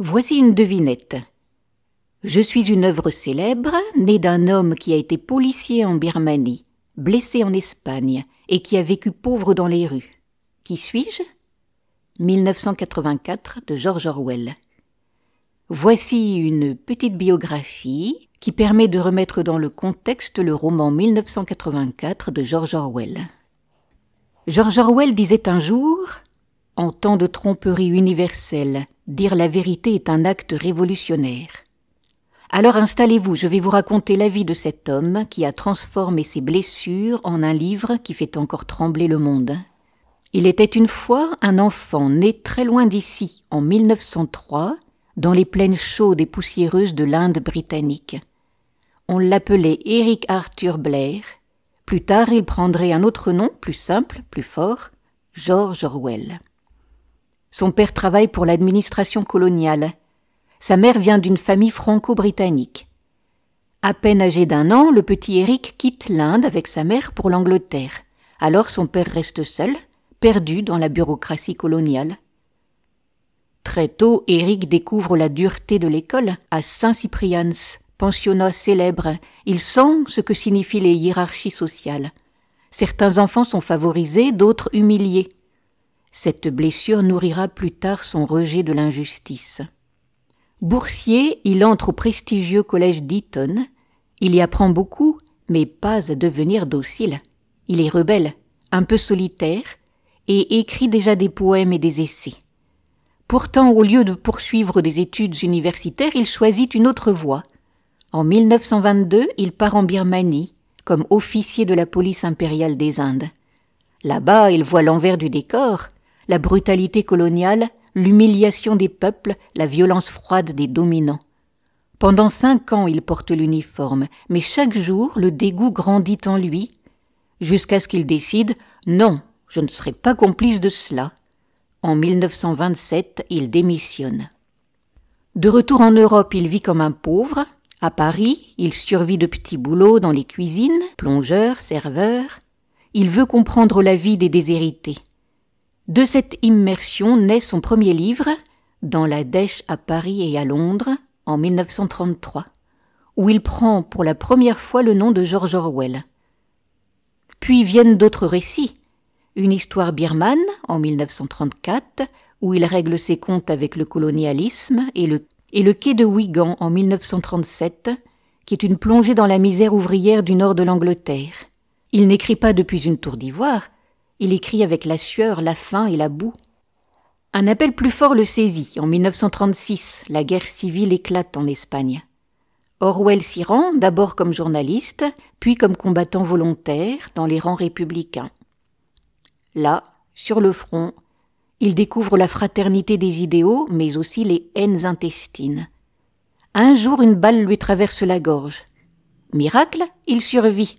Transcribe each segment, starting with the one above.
Voici une devinette. Je suis une œuvre célèbre, née d'un homme qui a été policier en Birmanie, blessé en Espagne et qui a vécu pauvre dans les rues. Qui suis-je ? 1984 de George Orwell. Voici une petite biographie qui permet de remettre dans le contexte le roman 1984 de George Orwell. George Orwell disait un jour « En temps de tromperie universelle, dire la vérité est un acte révolutionnaire. » Alors installez-vous, je vais vous raconter la vie de cet homme qui a transformé ses blessures en un livre qui fait encore trembler le monde. Il était une fois un enfant né très loin d'ici, en 1903, dans les plaines chaudes et poussiéreuses de l'Inde britannique. On l'appelait Eric Arthur Blair. Plus tard, il prendrait un autre nom, plus simple, plus fort, George Orwell. Son père travaille pour l'administration coloniale. Sa mère vient d'une famille franco-britannique. À peine âgé d'1 an, le petit Eric quitte l'Inde avec sa mère pour l'Angleterre. Alors son père reste seul, perdu dans la bureaucratie coloniale. Très tôt, Eric découvre la dureté de l'école à Saint-Cyprian's, pensionnat célèbre. Il sent ce que signifient les hiérarchies sociales. Certains enfants sont favorisés, d'autres humiliés. Cette blessure nourrira plus tard son rejet de l'injustice. Boursier, il entre au prestigieux collège d'Eton. Il y apprend beaucoup, mais pas à devenir docile. Il est rebelle, un peu solitaire, et écrit déjà des poèmes et des essais. Pourtant, au lieu de poursuivre des études universitaires, il choisit une autre voie. En 1922, il part en Birmanie, comme officier de la police impériale des Indes. Là-bas, il voit l'envers du décor, la brutalité coloniale, l'humiliation des peuples, la violence froide des dominants. Pendant 5 ans, il porte l'uniforme, mais chaque jour, le dégoût grandit en lui, jusqu'à ce qu'il décide « Non, je ne serai pas complice de cela ». En 1927, il démissionne. De retour en Europe, il vit comme un pauvre. À Paris, il survit de petits boulots dans les cuisines, plongeur, serveur. Il veut comprendre la vie des déshérités. De cette immersion naît son premier livre, Dans la dèche à Paris et à Londres, en 1933, où il prend pour la première fois le nom de George Orwell. Puis viennent d'autres récits. Une histoire birmane, en 1934, où il règle ses comptes avec le colonialisme, et le quai de Wigan, en 1937, qui est une plongée dans la misère ouvrière du nord de l'Angleterre. Il n'écrit pas depuis une tour d'ivoire, il écrit avec la sueur, la faim et la boue. Un appel plus fort le saisit. En 1936, la guerre civile éclate en Espagne. Orwell s'y rend, d'abord comme journaliste, puis comme combattant volontaire dans les rangs républicains. Là, sur le front, il découvre la fraternité des idéaux, mais aussi les haines intestines. Un jour, une balle lui traverse la gorge. Miracle, il survit.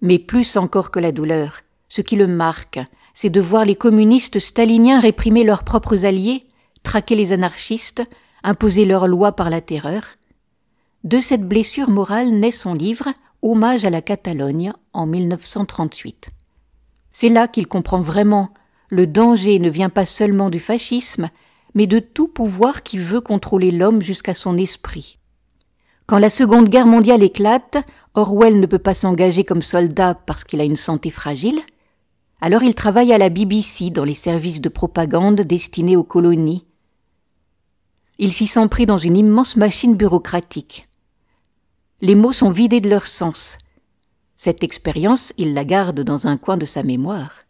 Mais plus encore que la douleur, ce qui le marque, c'est de voir les communistes staliniens réprimer leurs propres alliés, traquer les anarchistes, imposer leurs lois par la terreur. De cette blessure morale naît son livre « Hommage à la Catalogne » en 1938. C'est là qu'il comprend vraiment le danger ne vient pas seulement du fascisme, mais de tout pouvoir qui veut contrôler l'homme jusqu'à son esprit. Quand la Seconde Guerre mondiale éclate, Orwell ne peut pas s'engager comme soldat parce qu'il a une santé fragile. Alors il travaille à la BBC dans les services de propagande destinés aux colonies. Il s'y sent pris dans une immense machine bureaucratique. Les mots sont vidés de leur sens. Cette expérience, il la garde dans un coin de sa mémoire.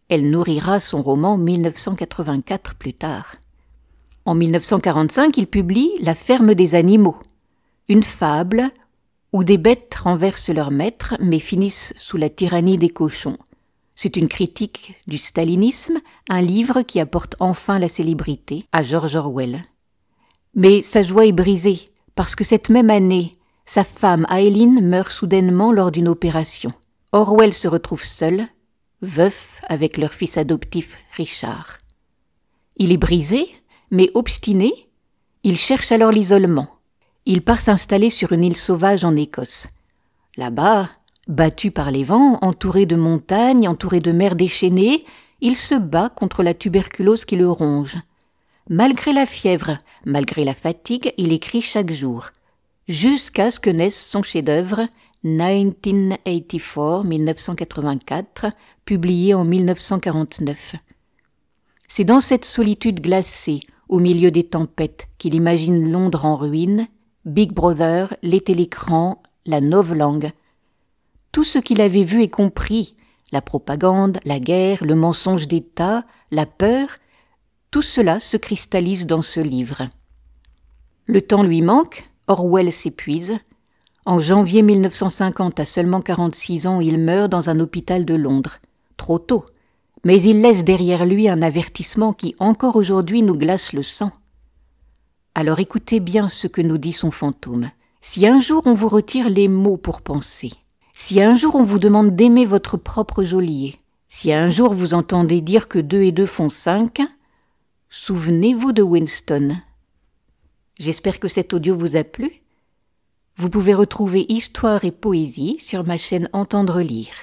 Elle nourrira son roman 1984 plus tard. En 1945, il publie La ferme des animaux, une fable où des bêtes renversent leurs maîtres mais finissent sous la tyrannie des cochons. C'est une critique du stalinisme, un livre qui apporte enfin la célébrité à George Orwell. Mais sa joie est brisée parce que cette même année, sa femme Aileen meurt soudainement lors d'une opération. Orwell se retrouve seul, veuf avec leur fils adoptif Richard. Il est brisé, mais obstiné, il cherche alors l'isolement. Il part s'installer sur une île sauvage en Écosse. Là-bas, battu par les vents, entouré de montagnes, entouré de mers déchaînées, il se bat contre la tuberculose qui le ronge. Malgré la fièvre, malgré la fatigue, il écrit chaque jour, jusqu'à ce que naisse son chef-d'œuvre 1984, publié en 1949. C'est dans cette solitude glacée, au milieu des tempêtes, qu'il imagine Londres en ruine, Big Brother, les télécrans, la novlangue. Tout ce qu'il avait vu et compris, la propagande, la guerre, le mensonge d'État, la peur, tout cela se cristallise dans ce livre. Le temps lui manque, Orwell s'épuise. En janvier 1950, à seulement 46 ans, il meurt dans un hôpital de Londres. Trop tôt, mais il laisse derrière lui un avertissement qui, encore aujourd'hui, nous glace le sang. Alors écoutez bien ce que nous dit son fantôme. Si un jour on vous retire les mots pour penser, si un jour on vous demande d'aimer votre propre geôlier, si un jour vous entendez dire que 2 et 2 font 5, souvenez-vous de Winston. J'espère que cet audio vous a plu. Vous pouvez retrouver Histoire et poésie sur ma chaîne Entendre lire.